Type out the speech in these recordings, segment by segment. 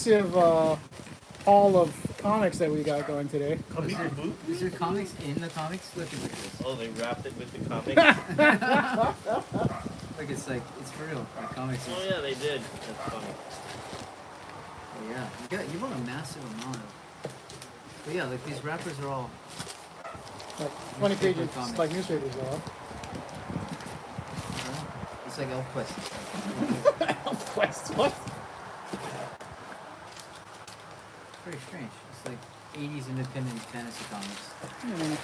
massive haul of comics that we got going today. Is there comics in the comics? Look at this. Oh, they wrapped it with the comic. Like it's for real. Like comics. Oh yeah, they did. That's funny. Oh, yeah, you bought a massive amount of. But yeah, like these wrappers are all Like 20 pages, comics. like newspapers, though. It's like ElfQuest and stuff. ElfQuest, what? It's very strange. It's like 80s independent fantasy comics. Even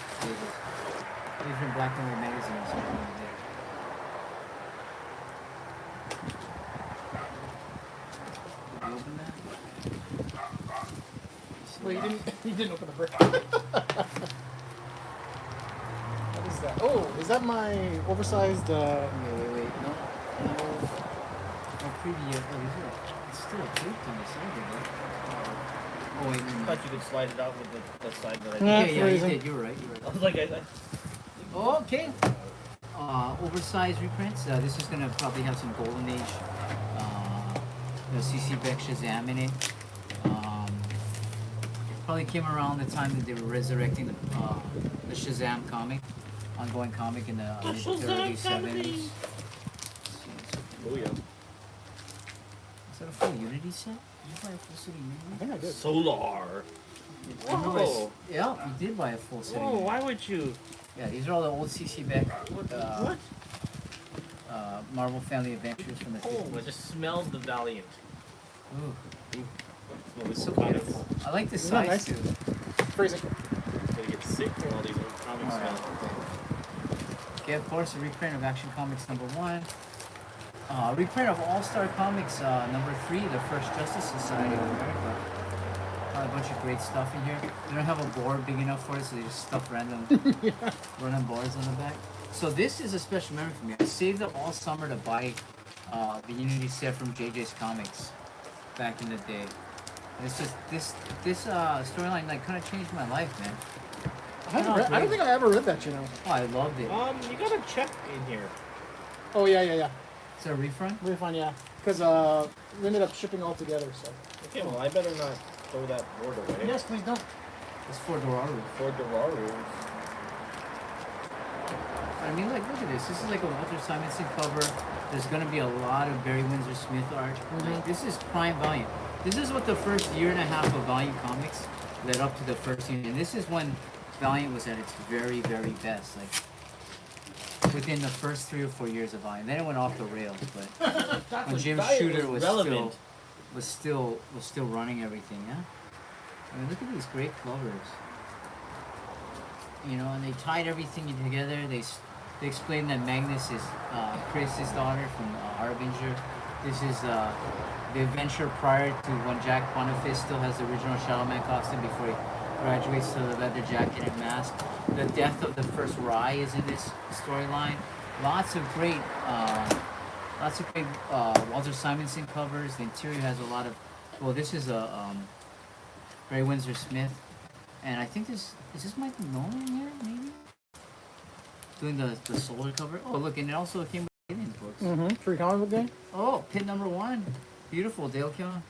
black and white magazines. Something like that. Did you open that? Well, you didn't open the brick. What is that? Oh, is that my oversized, Wait. No preview. Oh, these are. It's still taped on the side here, right? Oh, wait, I thought you could slide it out with the side that I did. Yeah. Yeah, you freezing. did. You were right. I was like, Oh, okay. Oversized reprints. This is gonna probably have some Golden Age, CC Beck Shazam in it. Probably came around the time that they were resurrecting the Shazam comic, ongoing comic in the early 70s. oh yeah. Is that a full Unity set? Did you buy a full set of I Unity? think I did. Solar. Whoa. Yeah, you did buy a full set of Whoa, Unity. why would you? Yeah, these are all the old CC Beck What? Marvel Family Adventures from the Oh, 50s. I just smelled the Valiant. Ooh, It's so beautiful. I like the Isn't that size nice? too. Freezing. Gonna get sick from all these old comics Alright. now. Okay, of course, a reprint of Action Comics #1. Reprint of All-Star Comics #3, the First Justice Society of America. A bunch of great stuff in here. They don't have a board big enough for it, so they just stuff random boards on the back. So this is a special memory for me. I saved up all summer to buy the Unity set from JJ's Comics back in the day. And it's just this storyline like kind of changed my life, man. I don't think I ever read that, you know. Oh, I loved it. You got a check in here. Oh, yeah. Is that a refund? Really fun, yeah. Because we ended up shipping all together, so. Okay, well I better not throw that board away. Yes, please don't. It's for Dororo. For Dororo. I mean, like, look at this. This is like a Walter Simonson cover. There's going to be a lot of Barry Windsor Smith art. Like, this is prime Valiant. This is what the first year and a half of Valiant Comics led up to the first year. And this is when Valiant was at its very, very best. Like, within the first 3 or 4 years of Valiant. Then it went off the rails. But when Jim Shooter was still running everything, yeah? I mean, look at these great covers. You know, and they tied everything together. They explained that Magnus is Chris's daughter from Harbinger. This is the adventure prior to when Jack Boniface still has the original Shadow Man costume before he graduates to the leather jacket and mask. The death of the first Rai is in this storyline. Lots of great Walter Simonson covers. The interior has a lot of. Well, this is a Barry Windsor Smith, and I think is this Michael Nolan here, maybe? Doing the Solar cover. Oh, look, and it also came with Aliens books. Mm-hmm. Free comic book day? Oh, pit #1. Beautiful, Dale Keown.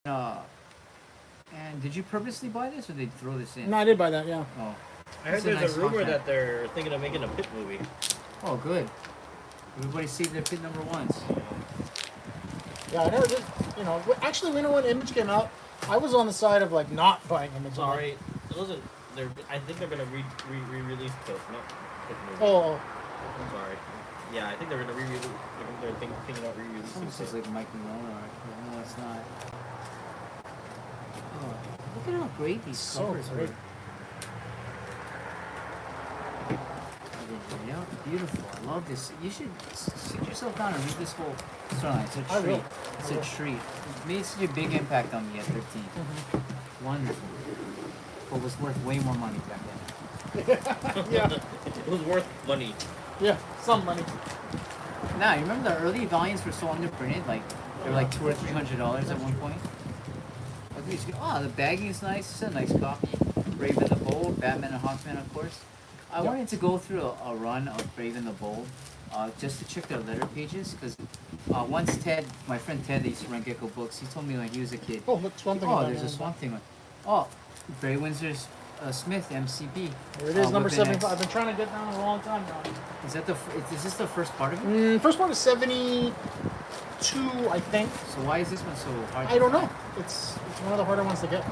And did you purposely buy this, or did they throw this in? No, I did buy that, yeah. Oh. I heard It's there's nice a rumor content. that they're thinking of making a Pit movie. Oh, good. Everybody saved their pit #1s. Yeah, I never did. You know, actually, you know when Image came out, I was on the side of like not buying Image. Sorry, it wasn't. I think they're gonna re-release Pit, not Pit movie. Oh, I'm sorry. Yeah, I think they're gonna re-release. They're thinking about re-releasing This is Pit. like Michael Nolan art. No, it's not. Oh, look at how great these So covers great. were. Yeah, beautiful. I love this. You should sit yourself down and read this whole storyline. It's a I treat. will. It's a treat. It made such a big impact on me at 13. Wonderful. But was worth way more money back then. yeah, It was worth money. yeah, some money. Now, you remember the early volumes were so underprinted? Like, they were like $200 or $300 at one point. Like, we just go, oh, the bagging is nice. It's a nice copy. Brave and the Bold, Batman and Hawkman, of course. I wanted to go through a run of Brave and the Bold just to check their letter pages, because Once Ted, my friend Ted, that used to run Gecko Books. He told me when he was a kid. Oh, look, Swamp Thing. Oh, is there's down a there. Swamp Thing one. Oh, Barry Windsor's Smith MCP. There it is, number Weapon 75. X. I've been trying to get down a long time now. Is that is this the first part of it? First one is 72, I think. So why is this one so hard? I don't know. It's one of the harder ones to get.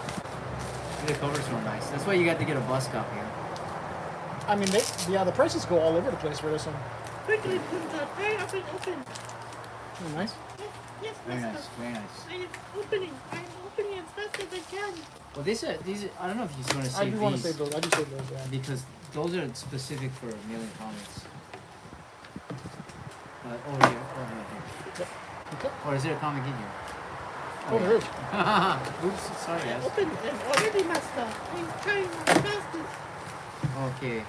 The covers were nice. That's why you got to get a bus copy. I mean, the prices go all over the place for this one. Quickly, Punta, hurry up and open. Nice. Yes, Very master. nice, very nice. I am opening. I am opening as fast as I can. Well, these are, I don't know if you just want to I save do want to these save those. I do save those, yeah. because those are specific for mailing comics. Over here, here. Okay. Or is there a comic in here? Oh, there is. Oops, sorry, guys. Open and already, master. I'm trying my fastest. Okay.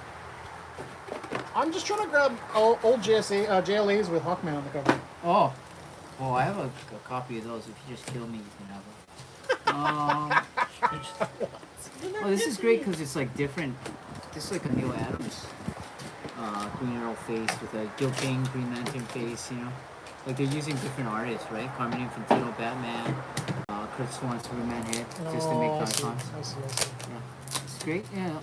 I'm just trying to grab old JLAs with Hawkman on the cover. Oh. Well, I have a copy of those. If you just kill me, you can have them. Oh, this is great because it's like different. This is like a Neil Adams Green Arrow face with a Gil Kane Green Lantern face, you know? Like they're using different artists, right? Carmen Infantino Batman, Kurt Swan Superman head, just to make I see. icons. I see. Yeah. It's great, yeah.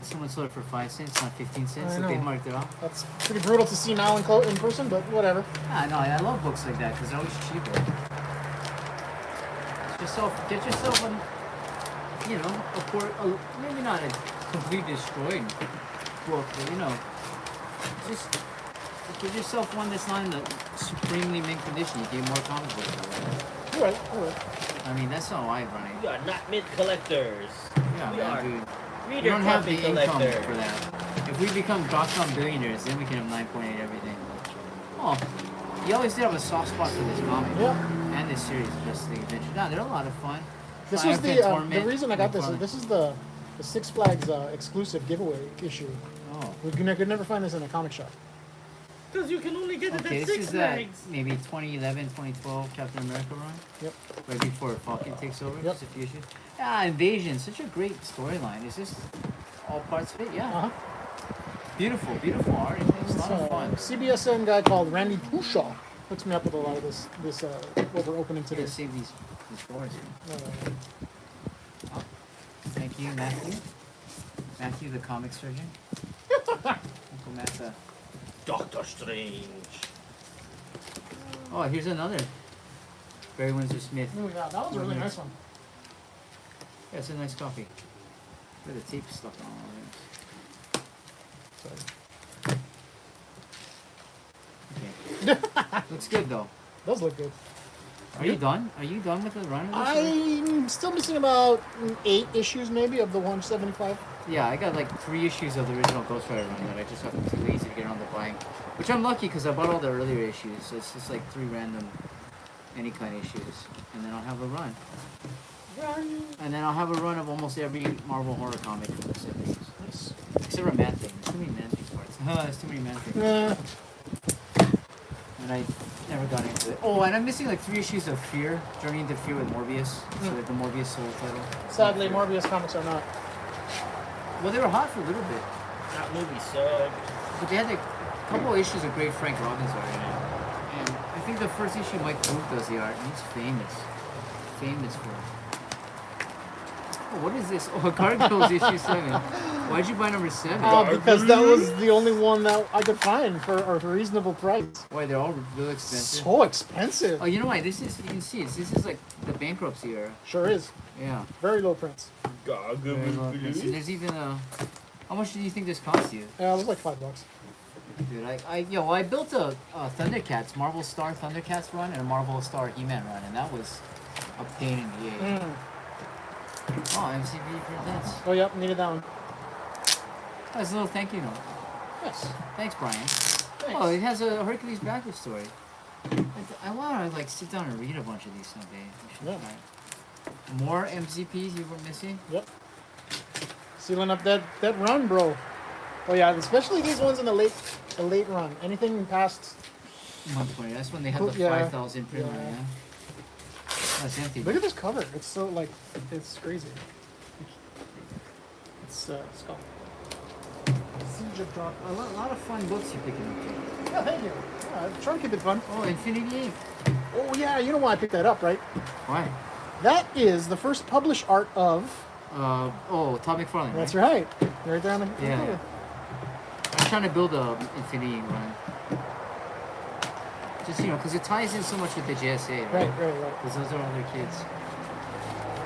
Someone sold it for 5 cents, not 15 cents, I so they know. marked it off. That's pretty brutal to see now in person, but whatever. Yeah, no, I love books like that because they're always cheaper. Get yourself a, you know, maybe not a complete destroyed book, but you know, just give yourself one that's not in the supremely mint condition. You get more comic books that way. You're right. I mean, that's how I run it. We are not mint collectors. Yeah, We man, are dude. We reader don't have copy the income collectors. for that. If we become dot-com billionaires, then we can have 9.8 everything. Oh, you always did have a soft spot for this comic. Yeah. And this series, Just the Adventure. Yeah, they're a lot of fun. This Fire was Pit the Torment, reason I got they're this. fun. This is the Six Flags exclusive giveaway issue. Oh. We could never find this in a comic shop. Because you can only get it Okay, at this Six is Flags. maybe 2011, 2012 Captain America run. Yep. Right before Falcon takes over. Yep. Just a few issues. Yeah, Invasion, such a great storyline. Is this all parts of it? Yeah. Uh-huh. Beautiful, beautiful art. It's a lot of fun. CBSN guy called Randy Pushaw hooks me up with a lot of this what we're opening I'm today. gonna save these boards. Uh, Thank you, Matthew. Matthew, the comic surgeon. Uncle Matt. Doctor Strange. Oh, here's another. Barry Windsor Smith. oh, yeah, that was a really nice one. Yeah, it's a nice copy. Look at the tape stuck on all Sorry. this. Okay. Looks good though. Does look good. Are you done? Are you done with the run of this? or- I'm still missing about 8 issues maybe of the 175. Yeah, I got like 3 issues of the original Ghost Rider run that I just got too lazy to get around to buying. Which I'm lucky because I bought all the earlier issues, so it's just like 3 random any kind issues. And then I'll have a run. And then I'll have a run of almost every Marvel horror comic from the 70s. Nice. Except for Man Thing. There's too many Man Thing parts. There's too many Man Things. And I never got into it. Oh, and I'm missing like 3 issues of Fear, Journey into Fear with Morbius. So like the Morbius Soul title. Sadly, Morbius comics are not. Well, they were hot for a little bit. That movie sucked. But they had like a couple of issues of great Frank Robbins art in it. And I think the first issue Mike Booth does the art, and he's famous. Famous for it. Oh, what is this? Oh, Gargoyles issue 7. Why'd you buy number 7? Because that was the only one that I could find for a reasonable price. Why, they're all real expensive? So expensive. Oh, you know why? This is, you can see, this is like the bankruptcy era. Sure is. Yeah. Very low prints. Very low. And there's even a... How much do you think this cost you? Yeah, it was like $5. Dude, I built a Thundercats, Marvel Star Thundercats run and a Marvel Star He-Man run, and that was a pain in the ass. Oh, MCB presents. Oh, yep, needed that one. Oh, it's a little thank you note. Yes. Thanks, Brian. Thanks. Oh, it has a Hercules backup story. I want to like sit down and read a bunch of these someday. We should Yeah. try. More MCPs you were missing? Yep. Sealing up that run, bro. Oh yeah, especially these ones in the late run. Anything past. 120. That's when they had the Yeah. 5,000 print run, Yeah. yeah. That's empty. Look at this cover. It's so like it's crazy. It's called. Siege of Dark. A lot of fun books you're picking up, Jay. Yeah, thank you. Yeah, try to keep it fun. Oh, Infinity Ink. Oh yeah, you know why I picked that up, right? Why? That is the first published art of. Todd McFarlane. That's right. right there on the. Yeah. I'm trying to build a Infinity Ink run. Just, because it ties in so much with the JSA, right? Right. Because those are all their kids.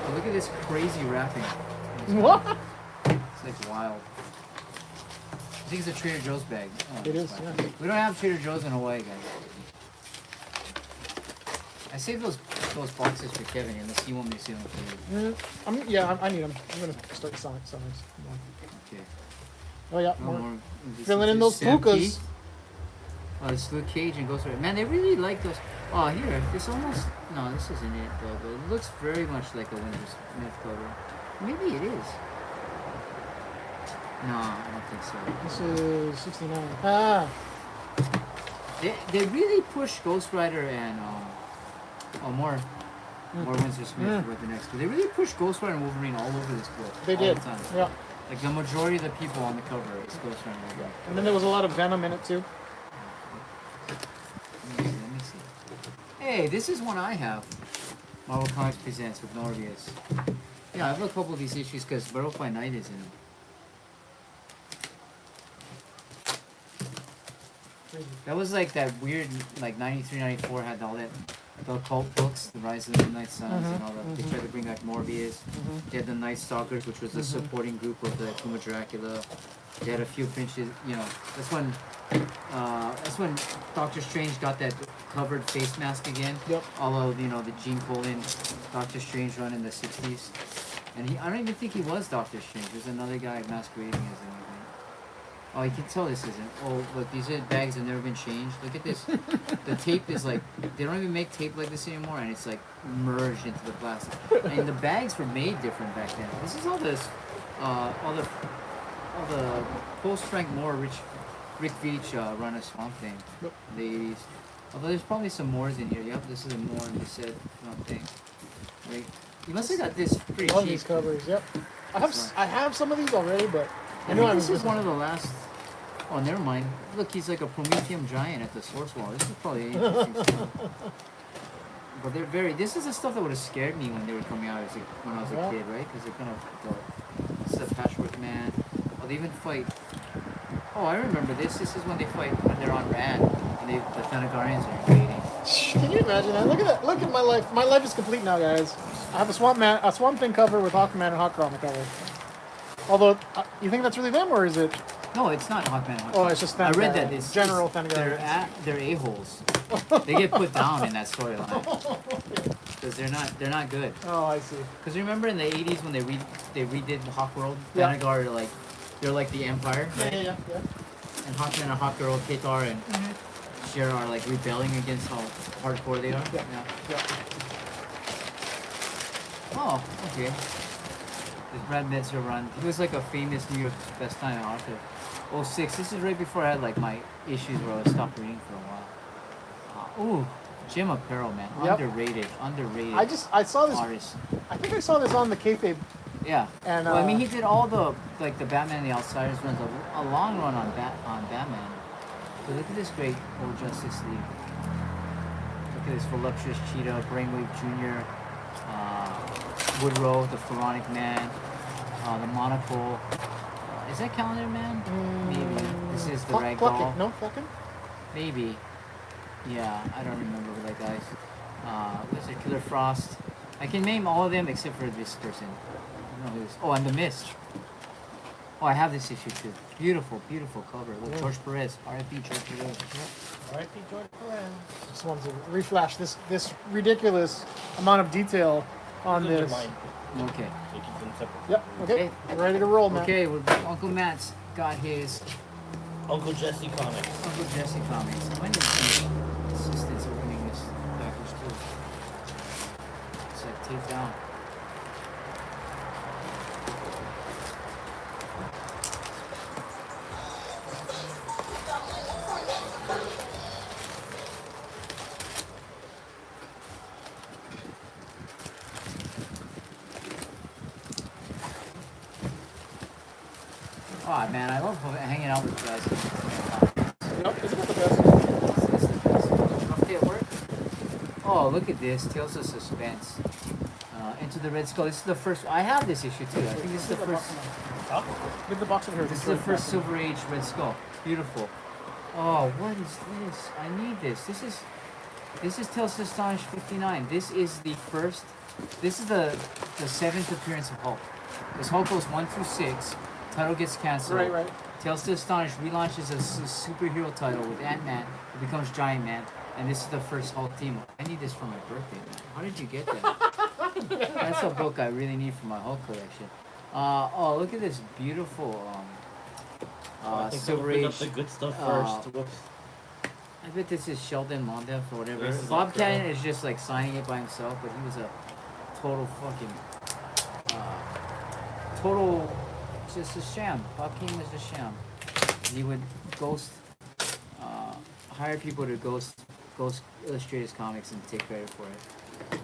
But look at this crazy wrapping. What? It's like wild. I think it's a Trader Joe's bag. Oh, It is, fine. yeah. We don't have Trader Joe's in Hawaii, guys. I saved those boxes for Kevin unless you want me to see them for you. I need them. I'm gonna start selling some. Okay. Oh yeah, No more. more. Filling in those Sam pukas. P. Oh, it's Luke Cage and Ghost Rider. Man, they really like those. Oh, here. This almost. No, this isn't it, though. But it looks very much like a Winter Smith cover. Maybe it is. No, I don't think so. This is 69. Ah, They really push Ghost Rider and more Windsor Smith with the next book. They really push Ghost Rider and Wolverine all over this book. they all did. The time. Yeah, Like the majority of the people on the cover is Ghost Rider and Wolverine. and then there was a lot of Venom in it too. Let me see. Hey, this is one I have. Marvel Comics Presents with Norvius. Yeah, I have a couple of these issues because Butterfly by Night is in them. That was like that weird, like 93, 94 had all that, the occult books, The Rise of the Midnight Suns and all that. They tried to bring back Morbius. They had the Night Stalkers, which was the supporting group of the Kuma Dracula. They had a few pinches, that's when Doctor Strange got that covered face mask again. Yep. All of, the Gene Colan Doctor Strange run in the 60s. And I don't even think he was Doctor Strange. There's another guy masquerading as him. Oh, you can tell this isn't. Oh, look, these are bags that have never been changed. Look at this. The tape is like, they don't even make tape like this anymore, and it's like merged into the plastic. And the bags were made different back then. This is all the post Frank Moore, Rick Veitch run of Swamp Thing, Yep. the 80s. Although there's probably some Moores in here. Yep, this is a Moore in the said Swamp Thing. Right. You must have got this pretty Love cheap. these covers. Yep. I have some of these already, but I think this is one of the last. Oh, never mind. Look, he's like a Prometheum giant at the source wall. This is probably interesting stuff. But they're very. This is the stuff that would have scared me when they were coming out when I was a kid, right? Because they're kind of. This is a Patchwork Man. Oh, they even fight. Oh, I remember this. This is when they fight when they're on Rand and the Thanagarians are invading. Can you imagine that? Look at that. Look at my life. My life is complete now, guys. I have a Swamp Thing cover with Hawkman and Hawkgirl on the cover. Although, you think that's really them, or is it? No, it's not Hawkman. Oh, it's just I read that. It's General They're a-holes. They get put down in that storyline because they're not good. Oh, I see. Because remember in the 80s when they redid the Hawk World, Yeah. Thanagar they're like the Empire, right? Yeah. And Hawkman and Hawkgirl, Katar and Cher are like rebelling against how hardcore they are. Yeah. Oh, okay. This Brad Metzer Run. He was like a famous New York best time author. 06. This is right before I had like my issues where I would stop reading for a while. Ooh, Jim Apparel, man. Yep. Underrated. I saw this. Artist. I think I saw this on the kayfabe. Yeah. And, well, I mean, he did all the the Batman and the Outsiders runs, a long run on Batman. But look at this great old Justice League. Look at this voluptuous Cheetah, Brainwave Jr., Woodrow, the Pharaonic Man, the Monocle. Is that Calendar Man? Maybe. This is the Ragdoll. No, fucking. Maybe. Yeah, I don't remember who that guy's. What's it? Killer Frost. I can name all of them except for this person. I don't know who this. Oh, and the Mist. Oh, I have this issue too. Beautiful, beautiful cover. Look, George Perez. R.I.P. George Perez. R.I.P. George Perez. Just wanted to reflash this ridiculous amount of detail on Those are this. mine. Okay. They keep them separate. Yep. Okay. Ready to roll, man. Okay, Uncle Matt's got his Uncle Jesse Comics. Uncle Jesse comics. When did the assistants opening this package too? It's like taped down. Oh man, I love hanging out with you guys. Yep, isn't it the best? It's the best. Rough day at work. Oh, look at this. Tales of Suspense. Into the Red Skull. This is the first. I have this issue too. I think this is the first. Huh? Leave the box over here. This is the first Silver Age Red Skull. Beautiful. Oh, what is this? I need this. This is Tales of Astonish 59. This is the first. This is the 7th appearance of Hulk. This Hulk goes 1 through 6. Title gets canceled. Right. Tales to Astonish relaunches a superhero title with Ant-Man, who becomes Giant Man, and this is the first Hulk team. I need this for my birthday, man. How did you get that? That's a book I really need for my Hulk collection. Oh, look at this beautiful I think Silver open Age. up the good stuff first. Whoops. I bet this is Sheldon Mondeff or whatever. This is Bob up Cannon there. is just like signing it by himself, but he was a total fucking total just a sham. Bob Cannon was a sham. He would ghost hire people to ghost illustrate his comics and take credit for it.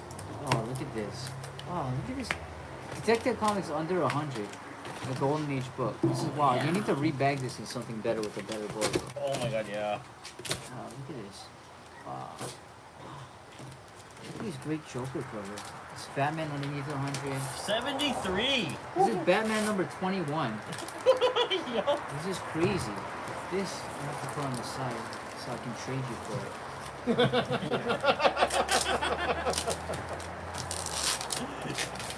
Oh, look at this. Oh, look at this. Detective Comics under 100. The Golden Age book. This is wild. You need to rebag this in something better with a better book. Oh my god, yeah. Oh, look at this. Wow. Look at these great Joker covers. It's Batman underneath 100. 73! This is Batman number 21. Yo. This is crazy. This, I have to put on the side so I can trade you for it.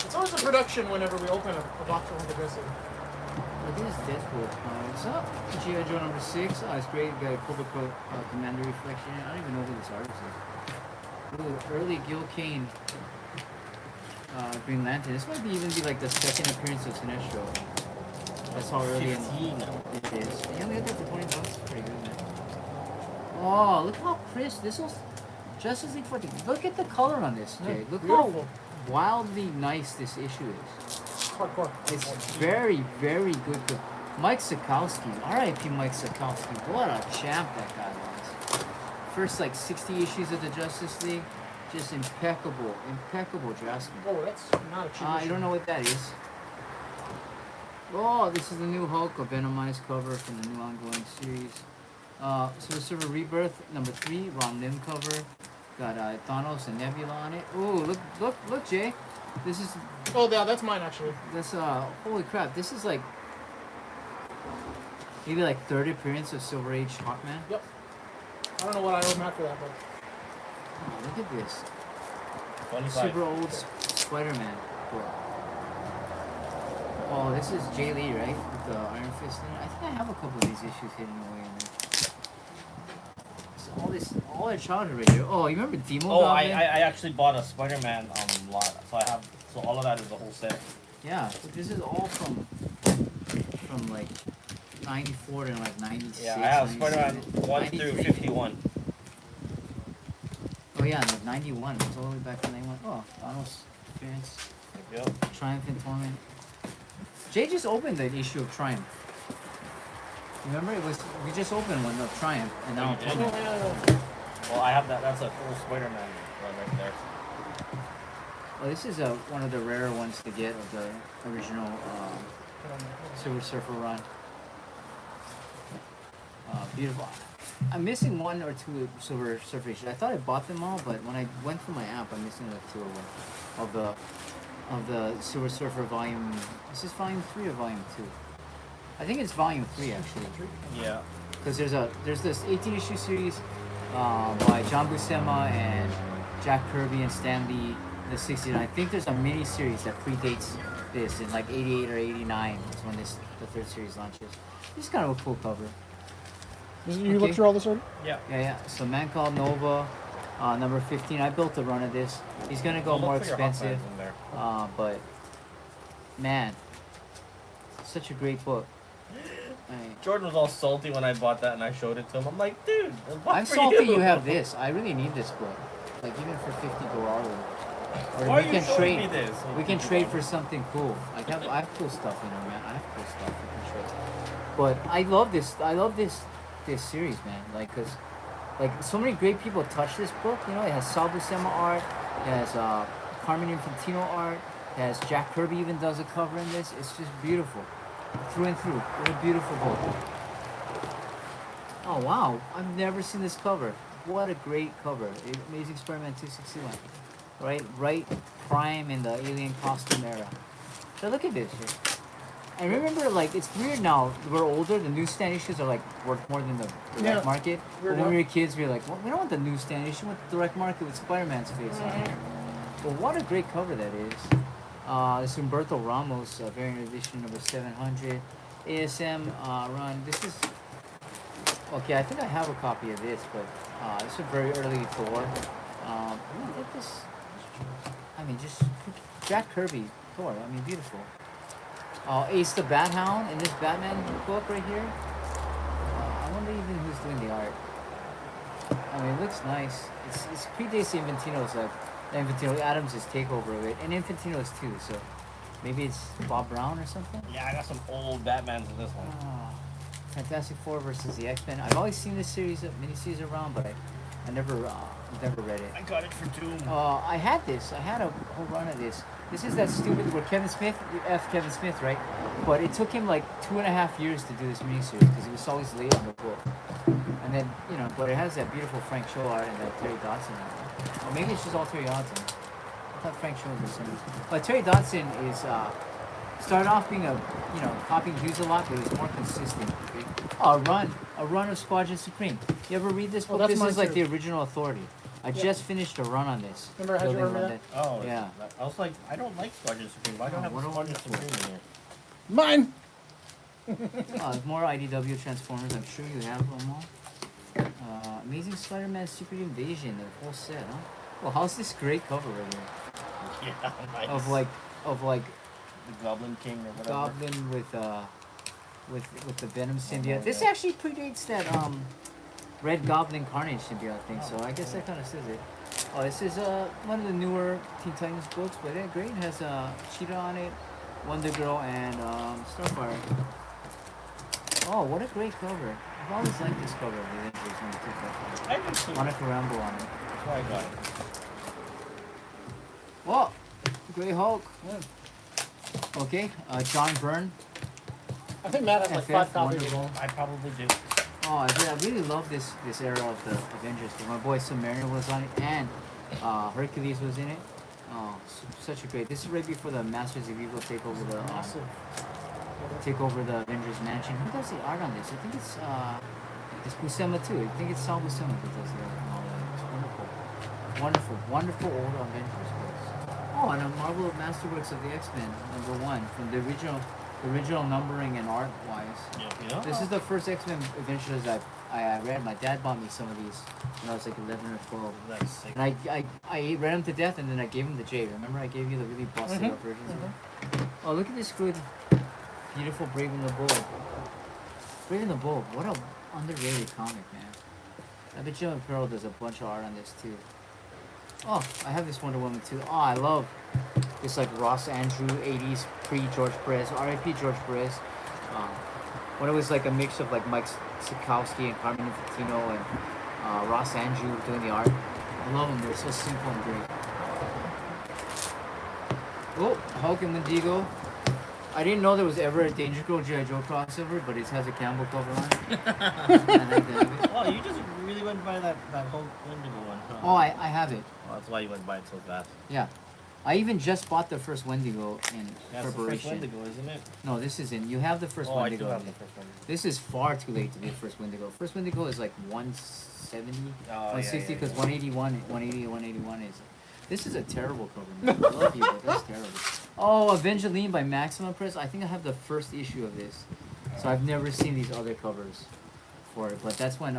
It's always a production whenever we open a box of the Grizzly. Look at this Deadpool. What's up? G.I. Joe number 6. Oh, it's great. Got a Cobra Commander reflection. I don't even know who this artist is. Ooh, early Gil Kane. Green Lantern. This might even be like the second appearance of Sinestro. That's how early in 15. it is. You only got that for $20. It's pretty good, man. Oh, look how crisp. This was Justice League 14. Look at the color on this, Jay. Look Beautiful. how wildly nice this issue is. Hardcore. It's very, very good. Mike Sikowski. R.I.P. Mike Sikowski. What a champ that guy was. First, like, 60 issues of the Justice League. Just impeccable draftsman. Oh, that's not a cheap I issue. don't know what that is. Oh, this is the new Hulk, a Venomized cover from the new ongoing series. Silver Surfer Rebirth, number 3, Ron Lim cover. Got Thanos and Nebula on it. Oh, look, Jay. This is, Oh, yeah, that's mine actually. that's, holy crap. This is like, maybe like third appearance of Silver Age Hawkman. Yep. I don't know what I owe Matt for that, but Oh, look at this. 25. Super old Spiderman book. Oh, this is Jay Lee, right? With the Iron Fist in it. I think I have a couple of these issues hidden away in there. So all their childhood right here. Oh, you remember Demo Oh, Goblin? I actually bought a Spider-Man lot, so all of that is the whole set. Yeah, but this is all from like 94 to like 96. Yeah, I have 97, Spider-Man 1 through 93. 51. Oh yeah, like 91. It's all the way back to 91. Oh, Thanos appearance. Yep. Triumph Torment. Jay just opened that issue of Triumph. Remember, we just opened one of Triumph, and now Oh, you did? Torment. Well, I have that. That's a full Spider-Man run right there. Oh, this is one of the rarer ones to get of the original Silver Surfer run. Beautiful. I'm missing one or two Silver Surfer issues. I thought I bought them all, but when I went through my app, I'm missing like 2 of them. Of the Silver Surfer volume. Is this volume 3 or volume 2? I think it's volume 3 actually. Yeah. Because there's this 18 issue series by John Buscema and Jack Kirby and Stan Lee in the 60s. And I think there's a mini series that predates this in like 88 or 89 is when the 3rd series launches. This is kind of a cool cover. you Okay. look through all this already? Yeah. Yeah. So Man Called Nova, number 15. I built a run of this. He's gonna go Well, more look for your expensive, Hawkmans in there. but man, such a great book. Jordan was all salty when I bought that and I showed it to him. I'm like, dude, I'm salty you have this. I really need this book. Like even for 50 go all in. Or Why we are you can showing trade. me this? We can trade for something cool. I have cool stuff in there, man. I have cool stuff we can trade. But I love this. I love this series, man. Like, cause like so many great people touch this book. You know, it has Sal Buscema art. It has Carmen Infantino art. It has Jack Kirby even does a cover in this. It's just beautiful. through and through. What a beautiful book. Oh wow, I've never seen this cover. What a great cover. Amazing Spider-Man 261. Right prime in the alien costume era. So look at this shit. And remember, like, it's weird now. We're older. The newsstand issues are like worth more than the direct market. But when we were kids, we were like, well, we don't want the newsstand issue. We want the direct market with Spider-Man's face on it. But what a great cover that is. This is Humberto Ramos, variant edition number 700. ASM run. This is okay. I think I have a copy of this, but this is a very early Thor. Look at this. I mean, just Jack Kirby Thor. I mean, beautiful. Ace the Bat Hound in this Batman book right here. I wonder even who's doing the art. I mean, it looks nice. It's predates Infantino's Infantino Adams' takeover of it, and Infantino's too. So maybe it's Bob Brown or something. Yeah, I got some old Batmans in this one. Fantastic Four versus the X-Men. I've always seen this series, miniseries around, but I never read it. I got it for Doom. I had this. I had a whole run of this. This is that stupid where Kevin Smith, Kevin Smith, right? But it took him like 2.5 years to do this miniseries because he was always late on the book. And then, but it has that beautiful Frank Cho art and that Terry Dodson art. Or maybe it's just all Terry Dodson. I thought Frank Cho was the same. But Terry Dodson is, started off being copying Hughes a lot, but he's more consistent. Okay? A run of Squadron Supreme. You ever read this book? that's This mine is like too. the original Authority. I just finished a run on this. Remember how you Building remember one that? Oh, yeah. I was like, I don't like Squadron Supreme. Why don't I have what a a Squadron wonderful- Supreme in here? Mine. More IDW Transformers. I'm sure you have them all. Amazing Spider-Man Secret Invasion. The whole set, huh? Well, how's this great cover right here? Yeah, nice. Of like the Goblin King or whatever. Goblin with the Venom symbiote. yeah. This actually predates that Red Goblin Carnage symbiote thing, so I guess that kind of says it. Oh, this is one of the newer Teen Titans books, but yeah, great. It has Cheetah on it, Wonder Girl, and Starfire. Oh, what a great cover! I've always liked this cover of the Avengers when you took that cover. I did too. Monica Rambeau on it. That's why I got it. Oh, Grey Hulk. Okay, John Byrne. I think Matt has like FF, 5 copies of Wonderful. them. I probably do. Oh, I really love this era of the Avengers. My boy Submariner was on it, and Hercules was in it. Oh, such a great. This is right before the Masters of Evil take over the Awesome. Avengers mansion. Who does the art on this? I think it's Buscema too. I think it's Sal Buscema that does the art and all that. It's wonderful old Avengers books. Oh, and a Marvel Masterworks of the X-Men #1 from the original numbering and art wise. Yeah. This is the first X-Men Adventures I read. My dad bought me some of these when I was like 11 or 12. That's sick. And I read them to death, and then I gave them to Jay. Remember, I gave you the really busted up versions of them? Oh, look at this good, beautiful Brave and the Bold. Brave and the Bold, what a underrated comic, man. I bet Jim and Pearl does a bunch of art on this too. Oh, I have this Wonder Woman too. Oh, I love this like Ross Andrew 80s pre-George Perez, R.I.P. George Perez. When it was like a mix of like Mike Sikowski and Carmen Infantino and Ross Andrew doing the art. I love them. They're so simple and great. Oh, Hulk and Wendigo. I didn't know there was ever a Danger Girl G.I. Joe crossover, but it has a Campbell cover on it. I like to have it. Oh, you just really went by that whole Wendigo one, huh? Oh, I have it. Oh, that's why you went by it so fast. Yeah. I even just bought the first Wendigo in That's the first preparation. Wendigo, isn't it? No, this isn't. You have the first Oh, I do Wendigo. have the first Wendigo. This is far too late to be the first Wendigo. First Wendigo is like 170, Oh, 160, yeah. because 180 and 181 is. This is a terrible cover, man. I love you, but that's terrible. Oh, Evangeline by Maximum Press. I think I have the first issue of this, so I've never seen these other covers for it. But that's when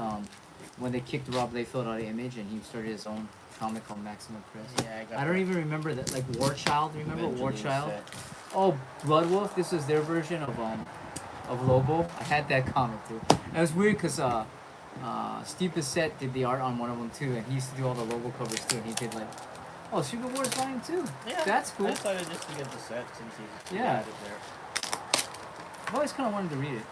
they kicked Rob Liefeld out of Image and he started his own comic called Maximum Press. Yeah, I got I don't that. even remember that, like War Child. Remember War Evangeline Child? set. Oh, Blood Wolf. This was their version of Lobo. I had that comic too. And it was weird because Steve Bissett did the art on one of them too, and he used to do all the Lobo covers too. And he did like, oh, Secret Wars Volume 2. Yeah, That's cool. I decided just to get the set since he Yeah. had it there. I've always kind of wanted to read it.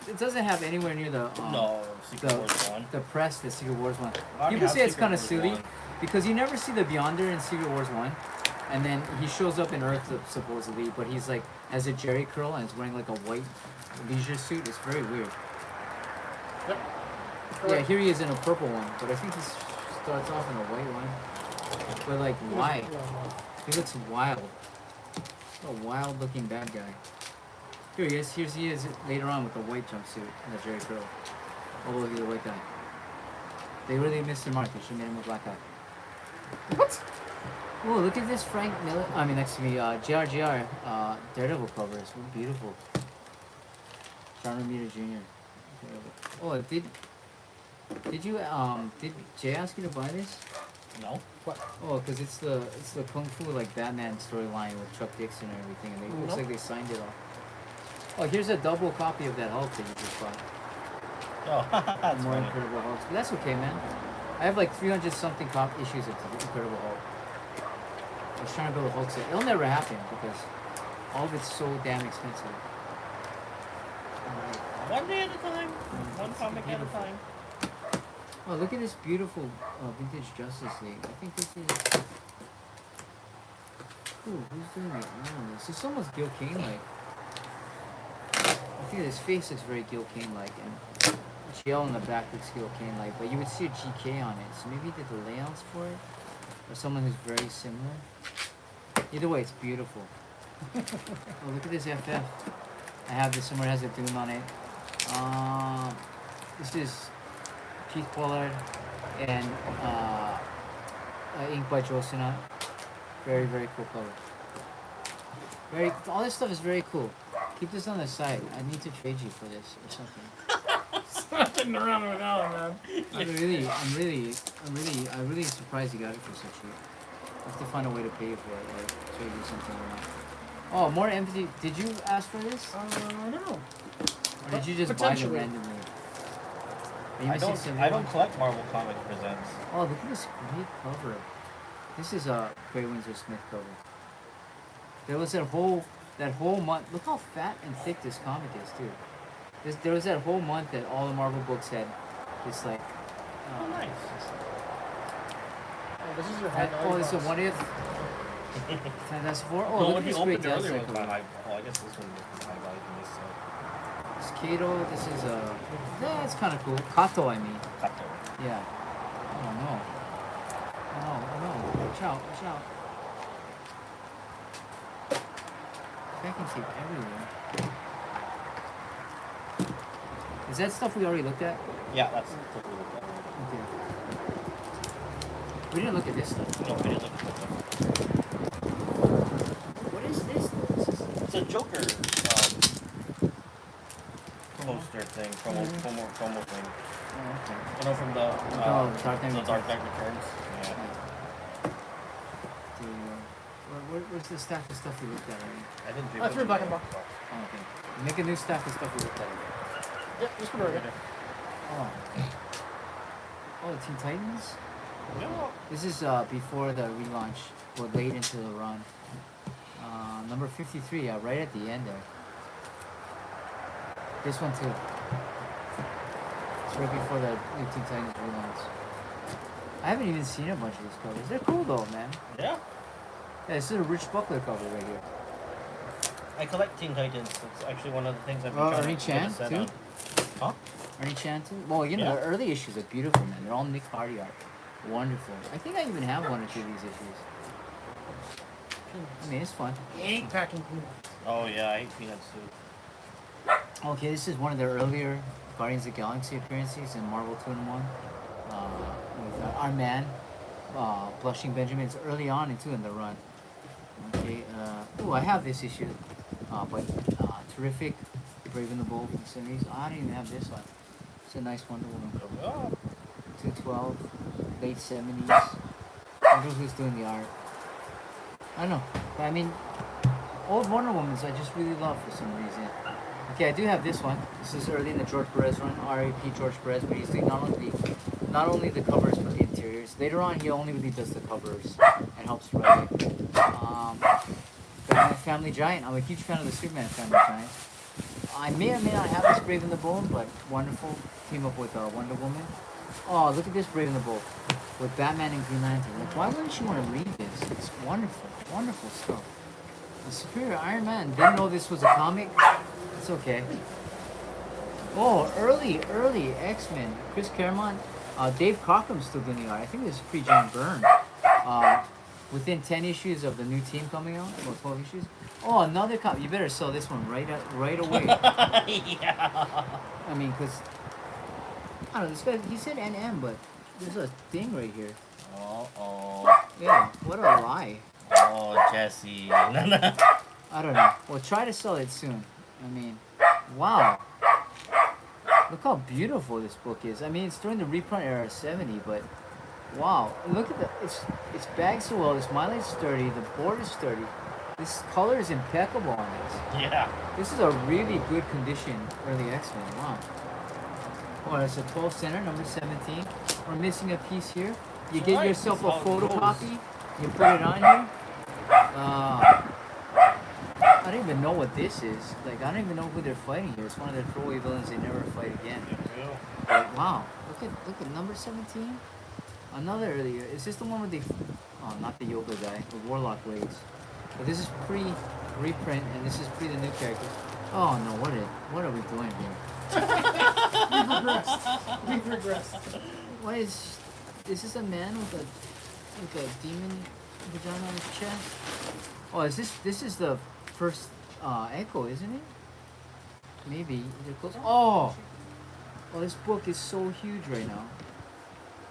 It doesn't have anywhere near the No, Secret the- Wars 1. the press that Secret Wars 1. I already People have say it's Secret kind of Wars silly 1. because you never see the Beyonder in Secret Wars 1, And then he shows up in Earth supposedly, but he's like as a Jerry curl and he's wearing like a white leisure suit. It's very weird. Yep. Yeah, here he is in a purple one, but I think he starts off in a white one. But like, why? He looks wild. A wild looking bad guy. Here he is. Here he is later on with the white jumpsuit and the Jerry curl. Although he's a white guy. They really missed the mark. They should have made him a black guy. What? Oh, look at this Frank Miller. I mean, next to me, JRJR Daredevil covers. Beautiful. John Romita Jr. Oh, did Jay ask you to buy this? No. What? Oh, because it's the Kung Fu like Batman storyline with Chuck Dixon and everything, and it looks Nope. like they signed it off. Oh, here's a double copy of that Hulk that you just bought. Oh, that's More funny. Incredible Hulks, but that's okay, man. I have like 300 something issues of the Incredible Hulk. I was trying to build a Hulk set. It'll never happen because all of it's so damn expensive. One day at a time. One It's comic at a beautiful. time. Oh, look at this beautiful vintage Justice League. I think this is. Ooh, who's doing it? Oh, this is almost Gil Kane like. I think his face looks very Gil Kane like, and GL in the back looks Gil Kane like, but you would see a GK on it, so maybe he did the layouts for it, or someone who's very similar. Either way, it's beautiful. Oh, look at this FF. I have this somewhere, it has a Doom on it. This is Keith Pollard and ink by Joe Sinat. Very, very cool cover. All this stuff is very cool. Keep this on the side. I need to trade you for this or something. Sitting around with Alan, man. I'm really surprised you got it for so cheap. I have to find a way to pay you for it or trade you something around. Oh, more empty. Did you ask for this? I don't know. Or did you just buy them Potentially. randomly? Are you I missing don't. some I don't ones? collect Marvel Comics Presents. Oh, look at this great cover. This is a Grey Windsor Smith cover. There was that whole month. Look how fat and thick this comic is, too. There was that whole month that all the Marvel books had this like. Oh, nice. Oh, this is your high value Oh, this is a box. 1/8. Fantastic Four. The Oh, look one at you this great opened earlier Deathstroke was cover. not high. Well, I guess this one is high value from this side. This Kato. This is yeah, it's kind of cool. Kato, I mean. Kato. Yeah. Oh no. Oh no. Watch out. Watch out. Packing tape everywhere. Is that stuff we already looked at? Yeah, that's what we looked at. Okay. We didn't look at this stuff. No, we didn't look at that. What is this? It's a Joker poster thing, promo thing. Oh, okay. You know, from the Dark Knight the Returns. Dark Knight Returns. Yeah. Where's the stack of stuff we looked at already? I didn't I threw it back in box. Oh, okay. Make a new stack of stuff we looked at already. Yep, just put it right there. Oh. Oh, Teen Titans? Yeah. This is before the relaunch, or late into the run. Number 53, right at the end there. This one too. It's right before the new Teen Titans relaunch. I haven't even seen a bunch of these covers. They're cool though, man. Yeah. Yeah, this is a Rich Buckler cover right here. I collect Teen Titans. It's actually one of the things I've been Oh, trying Ernie to Chan, get a set too? on. Huh? Ernie Chan too? Well, you know, Yeah. the early issues are beautiful, man. They're all Nick Hardy art. Wonderful. I think I even have one or two of these issues. I mean, it's fun. Ain't packing peanuts. Oh yeah, I hate Peanuts too. Okay, this is one of their earlier Guardians of the Galaxy appearances in Marvel 2-in-1. With our man, Blushing Benjamin. It's early on into in the run. Okay, oh, I have this issue. But terrific. Brave and the Bold from the 70s. I don't even have this one. It's a nice Wonder Woman cover. Oh. 212, late 70s. I wonder who's doing the art. I don't know. But I mean, old Wonder Womans I just really love for some reason. Okay, I do have this one. This is early in the George Perez run. R.A.P. George Perez, but he's doing not only the covers but the interiors. Later on, he only really does the covers and helps write it. Batman Family Giant. I'm a huge fan of the Superman Family Giant. I may or may not have this Brave and the Bold, but wonderful. Team up with Wonder Woman. Oh, look at this Brave and the Bold. with Batman and Green Lantern. Like, why wouldn't you want to read this? It's wonderful, wonderful stuff. The Superior Iron Man. Didn't know this was a comic. It's okay. Oh, early X-Men. Chris Claremont. Dave Cockrum's still doing the art. I think this is pre-John Byrne. Within 10 issues of the new team coming out, or 12 issues. Oh, another copy. You better sell this one right away. Yeah. I mean, because I don't know. This guy, he said NM, but there's a thing right here. Oh. Yeah, what a lie. Oh, Jesse. I don't know. Well, try to sell it soon. I mean, wow. Look how beautiful this book is. I mean, it's during the reprint era, 70, but wow. Look at it's bagged so well. This mileage sturdy. The board is sturdy. This color is impeccable on this. Yeah. This is a really good condition early X-Men. Wow. Oh, it's a 12 center, number 17. We're missing a piece here. You get Right, yourself a that's how it goes. photocopy. You put it on here. I don't even know what this is. Like, I don't even know who they're fighting here. It's one of their throwaway villains they never fight again. But wow, look at number 17. Another earlier. Is this the one with the? Oh, not the yoga guy. The Warlock legs. But this is pre-reprint, and this is pre the new characters. Oh no, what are we doing here? We've regressed. What is this a man with a demon vagina on his chest? Oh, this is the first Echo, isn't it? Maybe. Is it close? Oh, this book is so huge right now.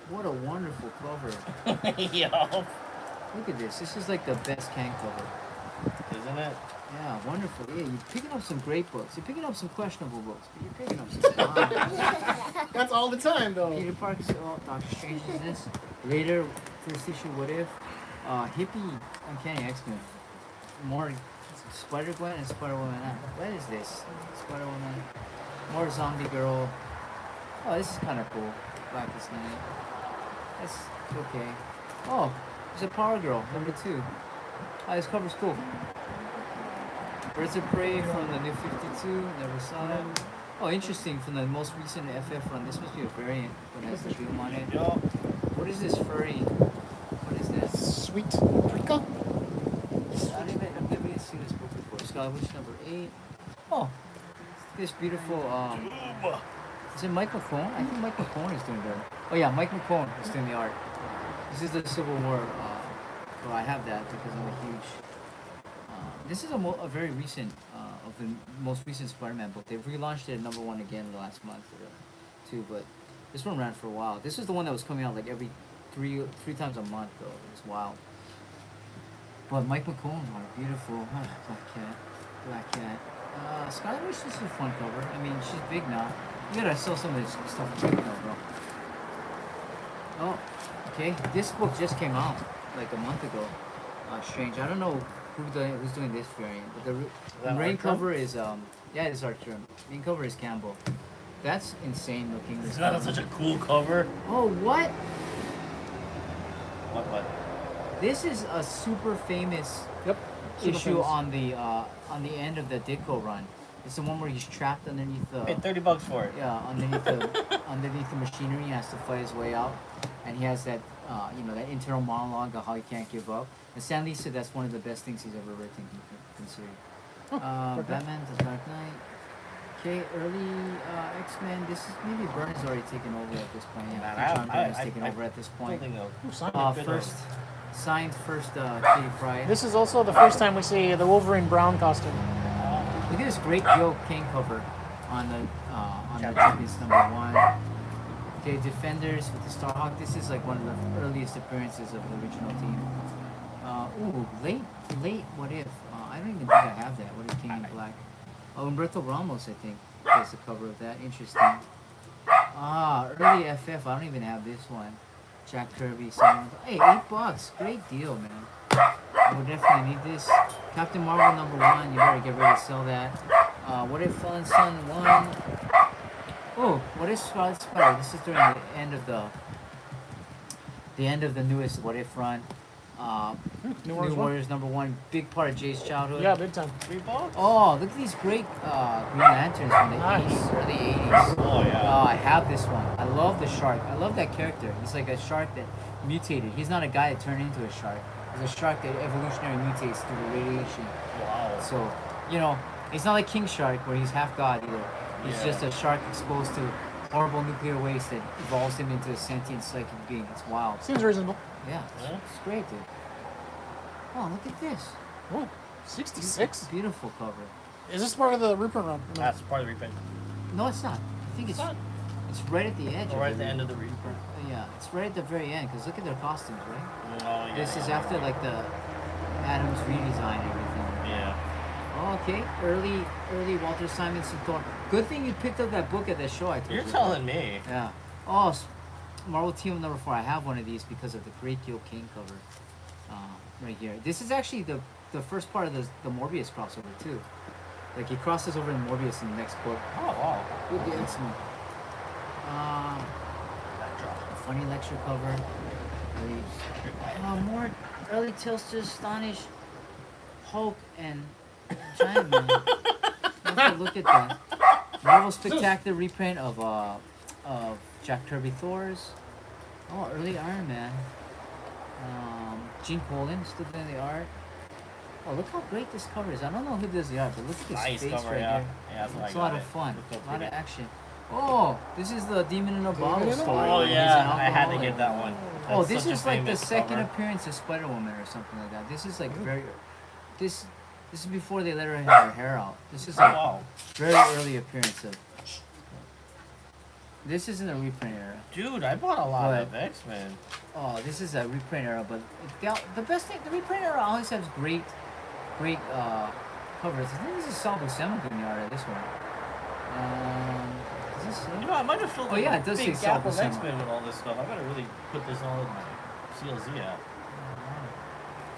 What a wonderful cover. Yo. Look at this. This is like the best Kang cover. Isn't it? Yeah, wonderful. Yeah, you're picking up some great books. You're picking up some questionable books, but you're picking up some fine. That's all the time, though. Peter Parker's Doctor Strange is this. Later, first issue, What If? Hippie Uncanny X-Men. More Spider-Gwen and Spider-Woman. What is this? Spider-Woman. More Zombie Girl. Oh, this is kind of cool. Blackest Night. That's okay. Oh, there's a Power Girl, number 2. This cover's cool. Birds of Prey from the New 52. Never saw that. Oh, interesting. From the most recent FF run. This must be a variant, but it has the film on it. Yo. What is this furry? What is this? Sweet paprika. I've never even seen this book before. Scarlet Witch number 8. Oh, this beautiful. Is it Mike McCone? I think Mike McCone is doing the. Oh yeah, Mike McCone is doing the art. This is the Civil War. Well, I have that because I'm a huge. This is a very recent of the most recent Spider-Man book. They've relaunched it at number 1 again last month or 2, but this one ran for a while. This is the one that was coming out like every three times a month though. It was wild. But Mike McCone are beautiful. Black Cat. Scarlet Witch is a fun cover. I mean, she's big now. You gotta sell some of this stuff too, bro. Oh, okay. This book just came out like a month ago. Strange. I don't know who's doing this variant, but the main cover is yeah, it's Archer. Main cover is Campbell. That's insane looking. Isn't that such a cool cover? Oh, what? What? This is a super famous issue on the end of the Ditko run. It's the one where he's trapped underneath the. Hey, $30 for it. Yeah, underneath the machinery, he has to fight his way out, and he has that that internal monologue of how he can't give up. And Stan Lee said that's one of the best things he's ever written. He considered. Batman, The Dark Knight. Okay, early X-Men. This is maybe Byrne has already taken over at this point. Yeah, I think John Byrne has taken over at this point. Signed first Kitty Pryde. This is also the first time we see the Wolverine brown costume. Look at this great Joe King cover on the Champions number 1. Okay, Defenders with the Starhawk. This is like one of the earliest appearances of the original team. Late What If? I don't even think I have that. What If King in Black? Oh, Humberto Ramos, I think, is the cover of that. Interesting. Early FF. I don't even have this one. Jack Kirby. Hey, $8. Great deal, man. I would definitely need this. Captain Marvel number 1. You better get ready to sell that. What If Fallen Sun 1? Oh, What If Scarlet Spider? This is during the end of the newest What If run. New New Warriors Warriors #1, big part of Jay's childhood. Yeah, big time. Oh, look at these great Green Lanterns from the Nice. 80s, early 80s. Oh Oh, yeah. I have this one. I love the shark. I love that character. He's like a shark that mutated. He's not a guy that turned into a shark. He's a shark that evolutionary mutates through the radiation. Wow. So, you know, it's not like King Shark where he's half god either. He's Yeah. just a shark exposed to horrible nuclear waste that evolves him into a sentient psychic being. It's wild. Seems reasonable. Yeah, Yeah. it's great, dude. Oh, look at this. Oh, 66. Beautiful cover. Is this part of the reprint run? No. That's part of the reprint. No, it's not. I think it's Not? it's right at the edge. Or of right at the end of the reprint. Yeah, it's right at the very end. Cause look at their costumes, right? Oh yeah. This is after like the Adams redesign and everything. Yeah. Oh, okay, early Walter Simonson Thor. Good thing you picked up that book at that show I told you. You're telling me. Yeah. Oh, Marvel Team #4. I have one of these because of the Great Gil Kane cover. Right here. This is actually the first part of the Morbius crossover too. Like he crosses over in Morbius in the next book. Oh wow. With the X-Men. Funny lecture cover. More early Tales to Astonish Hulk and Giant Man. Let's look at that. Marvel Spectacular reprint of Jack Kirby Thor's. Oh, early Iron Man. Gene Colan stood in the art. Oh, look how great this cover is. I don't know who does the art, but look at this Nice face cover, right yeah. here. Yeah, that's what I It's a lot got of it. fun. Looked up A lot pretty of good. action. Oh, this is the Demon in a Bottle in a story. Bottle. Oh where he's an yeah, I had to alcoholic. get that one. Oh, That's this such a is like the famous second cover. appearance of Spider-Woman or something like that. This is like very, this is before they let her have her hair out. This is like Wow. very early appearance of. This isn't a reprint era. Dude, I bought a lot What? of X-Men. Oh, this is a reprint era, but the best thing, the reprint era always has great covers. I think this is Sal Buscema doing the art of this one. Is this it? You know, I might have filled Oh, yeah, it a does big say gap of Sal Buscema. X-Men with all this stuff. I gotta really put this all in my CLZ app.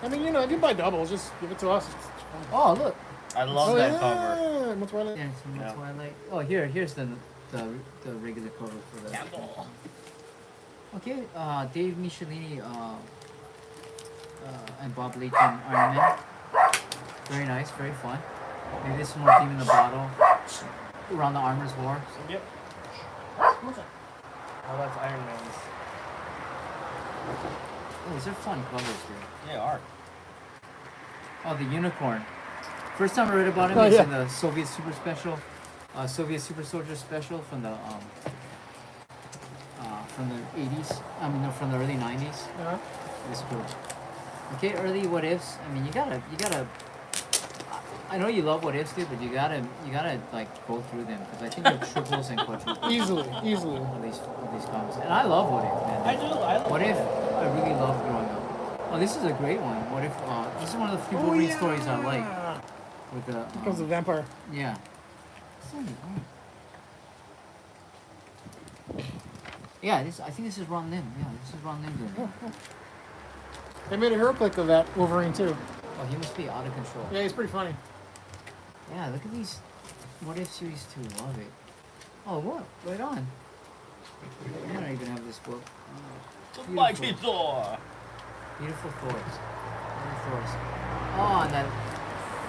I mean, you know, if you buy doubles, just give it to us. It's fine. Oh, look. I love Oh, that yeah. cover. What's Twilight? Yeah, some Yeah. Twilight. Oh, here's the regular cover for the. Campbell. Okay, Dave Michelini and Bob Layton Iron Man. Very nice, very fun. Maybe this is more Demon in the Bottle. Around the Armor's War. Yep. Oh, that's Iron Man's. Oh, these are fun covers, dude. They are. Oh, the Unicorn. First time I read about him Oh, is yeah. in the Soviet Super Special, Soviet Super Soldier Special from the 80s. I mean, no, from the early 90s. Yeah. It's cool. Okay, early what ifs. I mean, you gotta. I know you love what ifs, dude, but you gotta like go through them because I think they're triples and quadruples Easily. of these comics. And I love what if, man. I do. I love What if I really loved growing up. Oh, this is a great one. What if this is one of the few Wolverine stories I like with the Here comes the vampire. yeah. Yeah, I think this is Ron Lim. Yeah, this is Ron Lim doing it. They made a hero click of that Wolverine too. Oh, he must be out of control. Yeah, he's pretty funny. Yeah, look at these. What if series 2? Love it. Oh, what? Right on. I don't even have this book. the Mighty Thor. Beautiful Thors. Beautiful Thors. Oh, and that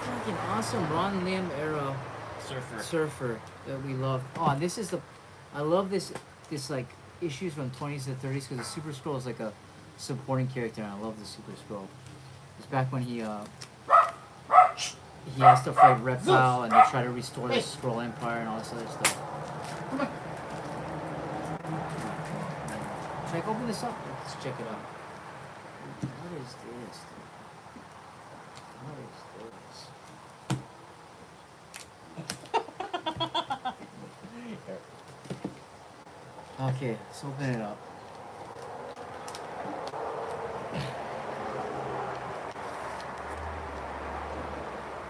fucking awesome Ron Lim era surfer that we love. Oh, and this is the. I love this like issues from 20s to 30s because the Super Skrull is like a supporting character, and I love the Super Skrull. It's back when he has to fight Reptile and they try to restore the Skrull Empire and all this other stuff. Should I open this up? Let's check it out. What is this? What is this? Okay, let's open it up.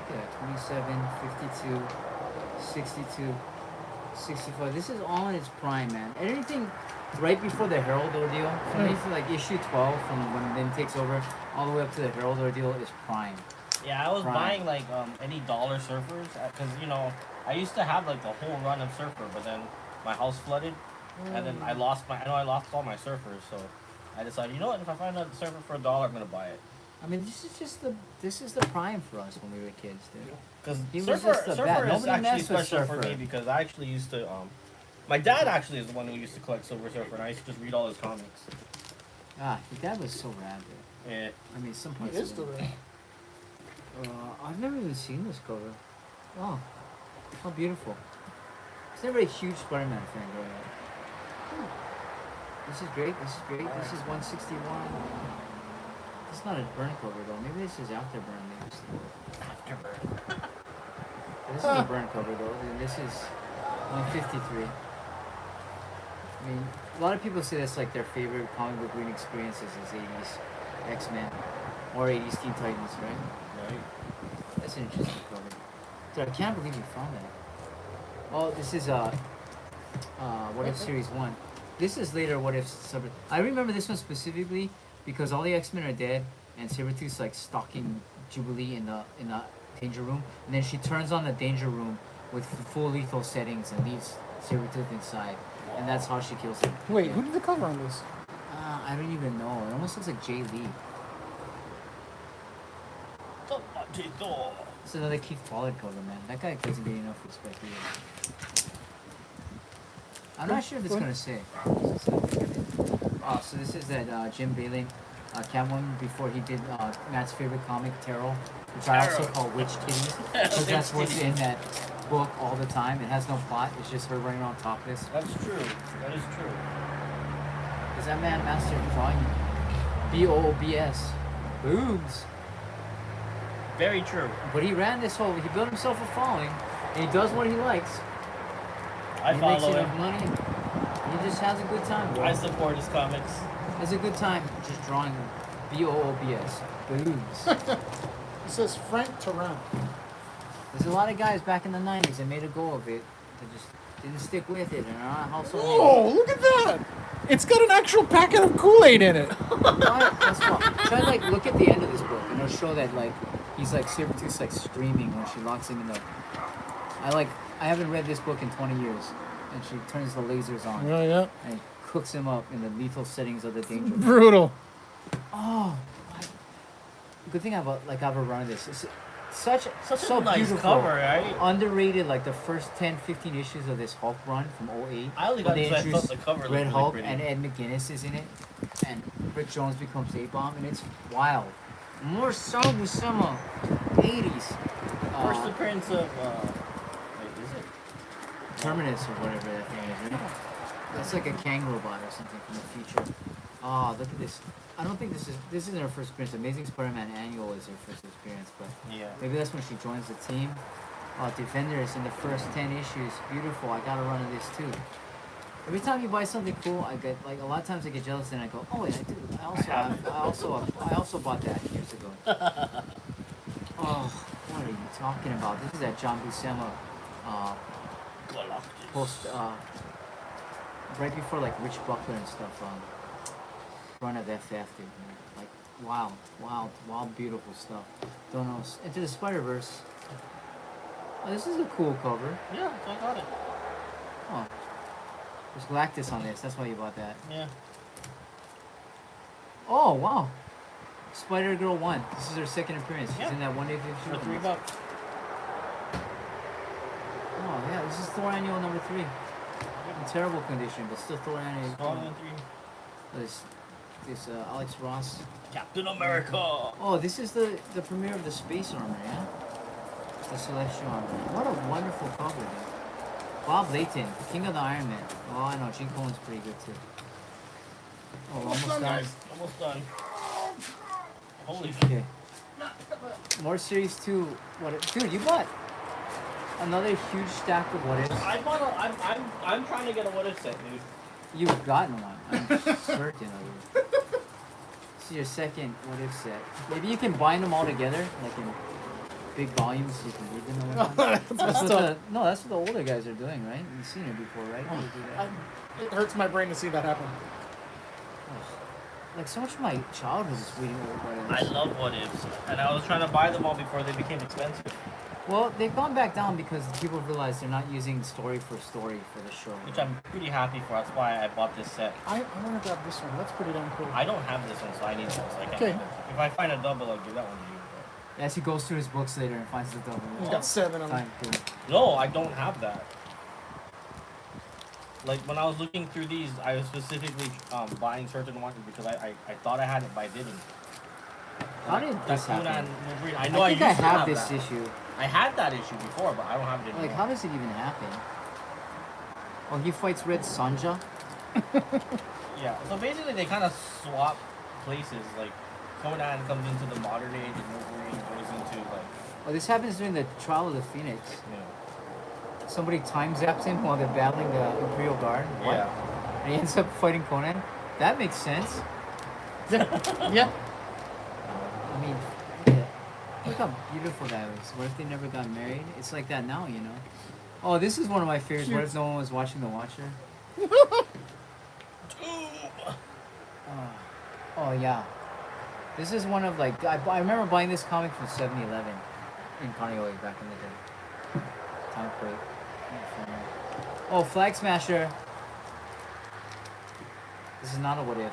Yeah, 27, 52, 62, 65. This is all in its prime, man. Anything right before the Herald ordeal, from anything like issue 12, from when Lim takes over, all the way up to the Herald ordeal is prime. Yeah, I was Prime. buying like any dollar surfers because you know I used to have like the whole run of surfer, but then my house flooded, and then I lost all my surfers, so I decided, you know what? If I find a surfer for $1, I'm gonna buy it. I mean, this is the prime for us when we were kids, dude. Because He was Surfer, just the Surfer bat. is Nobody actually messed with special for Surfer. me because I actually used to. My dad actually is the one who used to collect Silver Surfer, and I used to just read all his comics. Ah, your dad was so rad, dude. Yeah. I mean, some He parts is of the it. ring. I've never even seen this cover. Oh, how beautiful. I was never a huge Spider-Man fan growing up. This is great, this is great. This is 161. It's not a burn cover though. Maybe this is after burn. Maybe it's Afterburn. this is a burn cover though. And this is 153. I mean, a lot of people say that's like their favorite comic book reading experiences is 80s X-Men or 80s Teen Titans, right? Right. That's an interesting cover. Dude, I can't believe you found that. Oh, this is What If Series 1. This is later What If Saber. I remember this one specifically because all the X-Men are dead and Sabretooth's like stalking Jubilee in the danger room, and then she turns on the danger room with full lethal settings and leaves Sabretooth inside. And that's how she kills him. Wait, Yeah. who did the cover on this? I don't even know. It almost looks like Jay Lee. It's another Keith Pollard cover, man. That guy doesn't get enough respect either. I'm not sure if it's gonna say. Oh, so this is that Jim Bailey, Catwoman before he did Matt's favorite comic, Terrell, which I also Terrell. call Witch Kitties, because that's what's in that book all the time. It has no plot. It's just her running around topless. That's true. That is true. Is that man mastered drawing? BOOBS. Boobs. Very true. But he ran this whole. He built himself a following, and he does what he likes. I He makes follow enough him. money. He just has a good time, bro. I support his comics. Has a good time just drawing BOOBS. Boobs. It says Frank Turan. There's a lot of guys back in the 90s that made a go of it. They just didn't stick with it. And our household. Oh, look at that! It's got an actual packet of Kool-Aid in it. What? That's what. Try like look at the end of this book, and it'll show that like he's like Sabretooth's like screaming when she locks him in the. I haven't read this book in 20 years, and she turns the lasers on Yeah. and cooks him up in the lethal settings of the danger. Brutal. Oh, good thing about like I've run this. It's such Such a nice beautiful, cover, right? underrated. Like the first 10, 15 issues of this Hulk run from 08. I only when got they this. I thought introduced the cover looked Red really Hulk pretty. and Ed McGuinness is in it, and Rick Jones becomes A-Bomb, and it's wild. More so with some 80s. First appearance of. Wait, is it? Terminus or whatever that thing is, right? That's like a Kang robot or something from the future. Oh, look at this. I don't think this isn't her first appearance. Amazing Spider-Man Annual is her first appearance, but Yeah. maybe that's when she joins the team. Oh, Defenders in the first 10 issues. Beautiful. I got a run of this too. Every time you buy something cool, I get like a lot of times I get jealous and I go, oh wait, I do. I also bought that years ago. Oh, what are you talking about? This is that John Buscema post right before like Rich Buckler and stuff run of FF, dude. Like wild, beautiful stuff. Don't know. Into the Spider-Verse. Oh, this is a cool cover. Yeah, so I got it. Oh, there's Galactus on this. That's why you bought that. Yeah. Oh wow, Spider-Girl 1. This is her second appearance. She's Yeah. in that one day For issue. $3. Oh yeah, this is Thor Annual number 3. In terrible condition, but still Thor Annual. Spawn and 3. This Alex Ross. Captain America. Oh, this is the premiere of the space armor, yeah? The Celestial armor. What a wonderful cover, dude. Bob Layton, King of the Iron Man. Oh, I know, Gene Colan's pretty good too. Oh, almost done. Guys. Almost done. Holy shit. Okay. More series 2. Dude, you bought another huge stack of what ifs. I bought a, I'm trying to get a what if set, dude. You've gotten one. I'm certain of it. This is your second what if set. Maybe you can bind them all together, like in big volumes, so you can read them all the time. That's what the older guys are doing, right? You've seen it before, right? They do that. It hurts my brain to see that happen. Like so much of my childhood is reading old what I ifs. love what ifs, and I was trying to buy them all before they became expensive. Well, they've gone back down because people realize they're not using story for story for the show. Which I'm pretty happy for. That's why I bought this set. I want to grab this one. That's pretty damn cool. I don't have this one, so I need this. I can't Okay. give it. If I find a double, I'll give that one to you. As he goes through his books later and finds the double. He's got 7 on Fine, cool. No, I don't have that. Like, when I was looking through these, I was specifically buying certain ones because I thought I had it, but I didn't. How did this Raccoon happen? and Wolverine. I know I, think used to have have this that. issue. I had that issue before, but I don't have it anymore. Like, how does it even happen? Oh, he fights Red Sonja? Yeah, so basically they kind of swap places. Like, Conan comes into the modern age and Wolverine goes into, like, Oh, this happens during the Trial of the Phoenix. you know. Somebody time zaps him while they're battling the Imperial Guard. What? Yeah. And he ends up fighting Conan? That makes sense. Yeah. I mean, yeah. Look how beautiful that was. What if they never got married? It's like that now, you know? Oh, this is one of my favorites. What if no one was watching The Watcher? Oh, yeah. This is one of, like, I remember buying this comic from 7-Eleven in Carnegie back in the day. Time break. Oh, Flag Smasher. This is not a what if.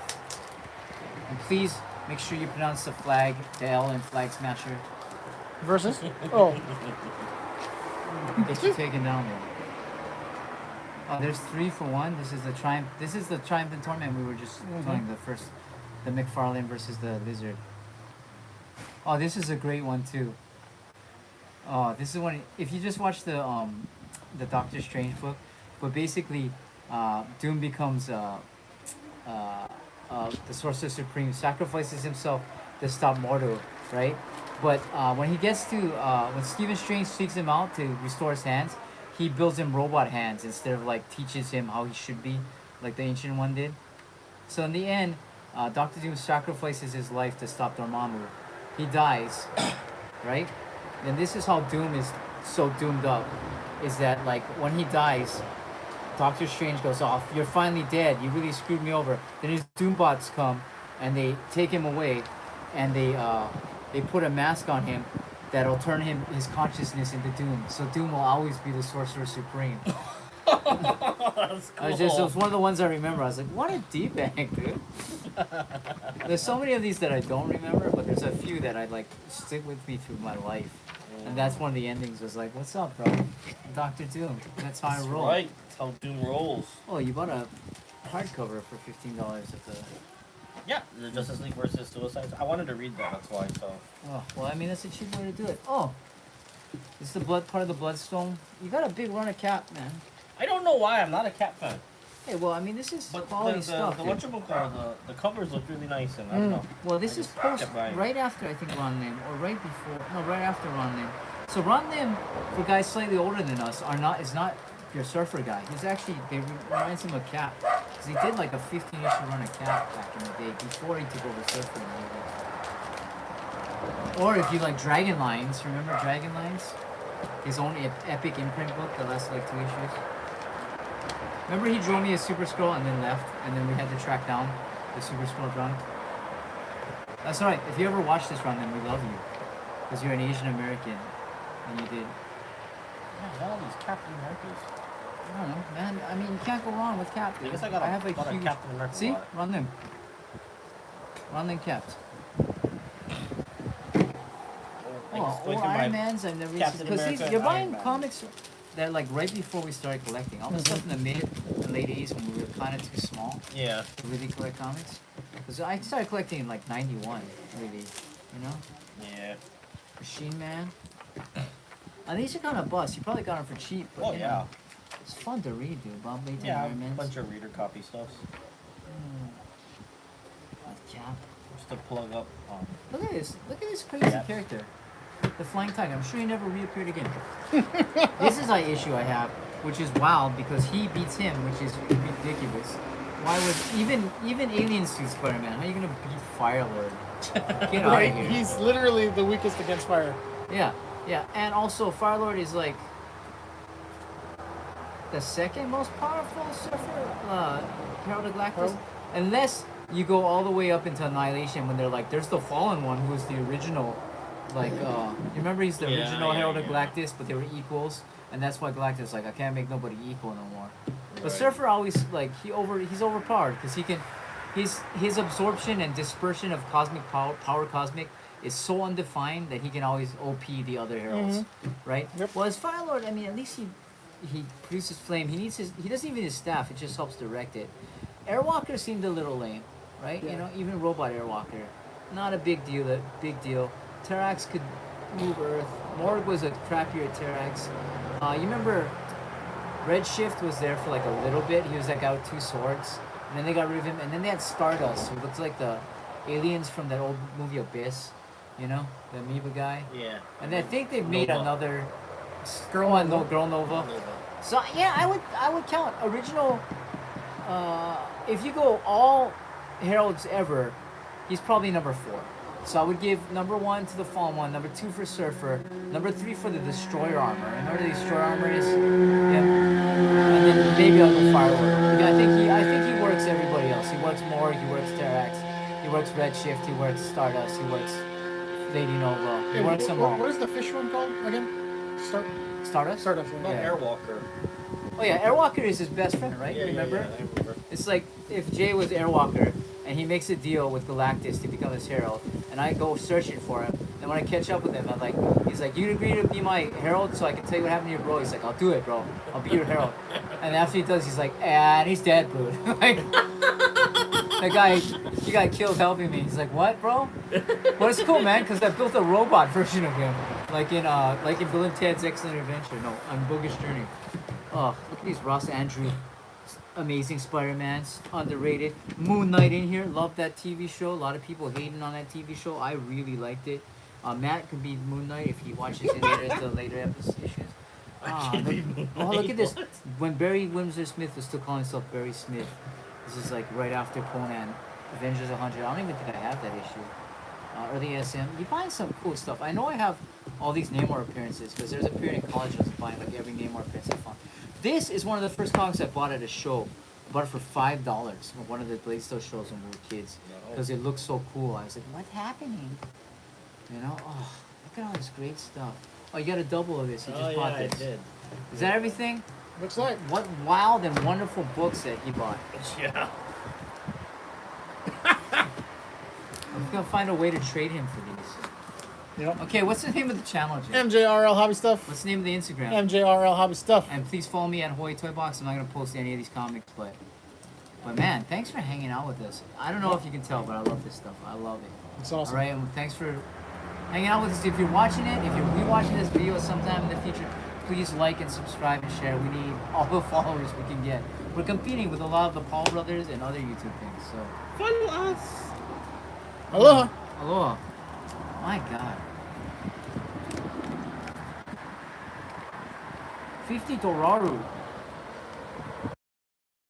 And please make sure you pronounce the flag, the L in Flag Smasher. Versus? Oh. Get you taken down there. Oh, there's 3 for 1. This is the Triumph. This is the Triumph and Torment we were just doing the first, the McFarlane versus the Lizard. Oh, this is a great one too. Oh, this is one. If you just watch the Doctor Strange book, but basically, Doom becomes the Sorcerer Supreme, sacrifices himself to stop Mordo, right? But when he gets to when Stephen Strange seeks him out to restore his hands, he builds him robot hands instead of like teaches him how he should be, like the Ancient One did. So in the end, Doctor Doom sacrifices his life to stop Dormammu. He dies, right? And this is how Doom is so doomed up, is that like when he dies, Doctor Strange goes off. You're finally dead. You really screwed me over. Then his Doombots come, and they take him away, and they put a mask on him that'll turn his consciousness into Doom. So Doom will always be the Sorcerer Supreme. That's cool. It was one of the ones I remember. I was like, what a D-bag, dude. There's so many of these that I don't remember, but there's a few that I like stick with me through my life. And that's one of the endings was like, what's up, bro? Dr. Doom. That's how I That's roll. right. That's how Doom rolls. Oh, you bought a hardcover for $15 at the... Yeah, the Justice League versus Suicide. I wanted to read that, that's why. So Oh, well, I mean, that's a cheap way to do it. Oh, it's the blood part of the Bloodstone. You got a big run of Cap, man. I don't know why I'm not a Cap fan, Hey, well, I mean, this is but quality the stuff. dude. the covers look really nice, and I don't know. Well, this I is just post kept buying. right after I think Ron Lim, or right before. No, right after Ron Lim. So Ron Lim, for guys slightly older than us, is not your surfer guy. He's actually reminds him of Cap, because he did like a 15-issue run of Cap back in the day before he took over surfing. Or if you like Dragon Lines, remember Dragon Lines? His own epic imprint book that lasted like 2 issues. Remember he drew me a Super Scroll and then left, and then we had to track down the Super Scroll run. That's alright. If you ever watch this run, then we love you, because you're an Asian American, and you did. Yeah, I got all these Captain Americas. I don't know, man. I mean, you can't go wrong with Cap. I Dude. guess I got a, have a got a huge. Captain America. See, wallet. run them. Run them capped. Like, Oh, going or through my Iron Man's. I've never Captain because America you're and buying Iron Man. comics that like right before we started collecting. All the stuff in the mid and late 80s when we were kind of too small Yeah. to really collect comics. Because I started collecting in like 91, really. You know? Yeah. Machine Man. And these are kind of bust. You probably got them for cheap. But, Oh you yeah. know, it's fun to read, dude. Bob Layton, Yeah, a Iron Man's. bunch of reader copy stuffs Cap. just to plug up. Look at this. Look at this crazy Yep. character. The Flying Tiger. I'm sure he never reappeared again. This is an issue I have, which is wild because he beats him, which is ridiculous. Why would even alien suit Spider-Man? How are you gonna beat Firelord? Get out Right, of here. he's literally the weakest against fire. Yeah, yeah, and also Firelord is like the second most powerful surfer, Herald of Galactus, Herald? unless you go all the way up into Annihilation when they're like, there's the Fallen One who was the original Like, you remember he's the Yeah, original yeah, Herald of yeah. Galactus, but they were equals, and that's why Galactus like I can't make nobody equal no more. But Right. Surfer always like he's overpowered because he can, his absorption and dispersion of cosmic power cosmic is so undefined that he can always OP the other heralds, right? Yep. Well, as Fire Lord, I mean, at least he produces flame. He doesn't even need his staff. It just helps direct it. Airwalker seemed a little lame, right? Yeah. You know, even Robot Airwalker, not a big deal. Terrax could move Earth. Morg was a crappier Terrax. You remember Redshift was there for like a little bit. He was that guy with two swords. And then they got rid of him. And then they had Stardust, who looks like the aliens from that old movie Abyss. You know? The amoeba guy. Yeah. And I think they've made Nova. another Girl Girl Nova. Nova. So yeah, I would count original. If you go all heralds ever, he's probably number 4. So I would give number 1 to the Fallen One, number 2 for Surfer, number 3 for the Destroyer Armor. Remember the Destroyer Armor is him, and then maybe I'll go Firelord. I think he works everybody else. He works Morg, he works Terrax, he works Redshift, he works Stardust, he works Lady Nova. He works them all. What is the fish one called again? Stardust? Stardust. Not Yeah. Airwalker. Oh yeah, Airwalker is his best friend, right? Yeah, Remember? Yeah, I remember. It's like if Jay was Airwalker and he makes a deal with Galactus to become his herald, and I go searching for him. And when I catch up with him, he's like, "You agree to be my herald, so I can tell you what happened to your bro." He's like, "I'll do it, bro. I'll be your herald." And after he does, he's like, "And he's dead, dude." Like that guy, he got killed helping me. He's like, "What, bro?" Well, it's cool, man, because I built a robot version of him, like in Bill and Ted's Excellent Adventure. No, on Bogus Journey. Oh, look at these Ross Andrew. Amazing Spider-Man's underrated. Moon Knight in here, love that TV show. A lot of people hating on that TV show. I really liked it. Matt can be Moon Knight if he watches it the later episodes. Look at this. When Barry Windsor Smith was still calling himself Barry Smith, this is like right after Conan, Avengers 100. I don't even think I have that issue. Early SM. You find some cool stuff. I know I have all these Namor appearances because there's a period in college I was buying like every Namor appearance I found. This is one of the first comics I bought at a show. I bought it for $5 at one of the Blade Store shows when we were kids because it looked so cool. I was like, what's happening? You know? Oh, look at all this great stuff. Oh, you got a double of this. You just bought this. I did. Is that everything? Looks like. What wild and wonderful books that he bought. Yeah. I'm going to find a way to trade him for these. Yep. Okay, what's the name of the channel, Jim? MJRL Hobby Stuff. What's the name of the Instagram? MJRL Hobby Stuff. And please follow me at Hoy Toy Box. I'm not gonna post any of these comics, but man, thanks for hanging out with us. I don't know if you can tell, but I love this stuff. I love it. It's awesome. All right, and thanks for hanging out with us. If you're watching it, if you're rewatching this video sometime in the future, please like and subscribe and share. We need all the followers we can get. We're competing with a lot of the Paul brothers and other YouTube things. So Follow us. Aloha. aloha. My God. 50 Doraru.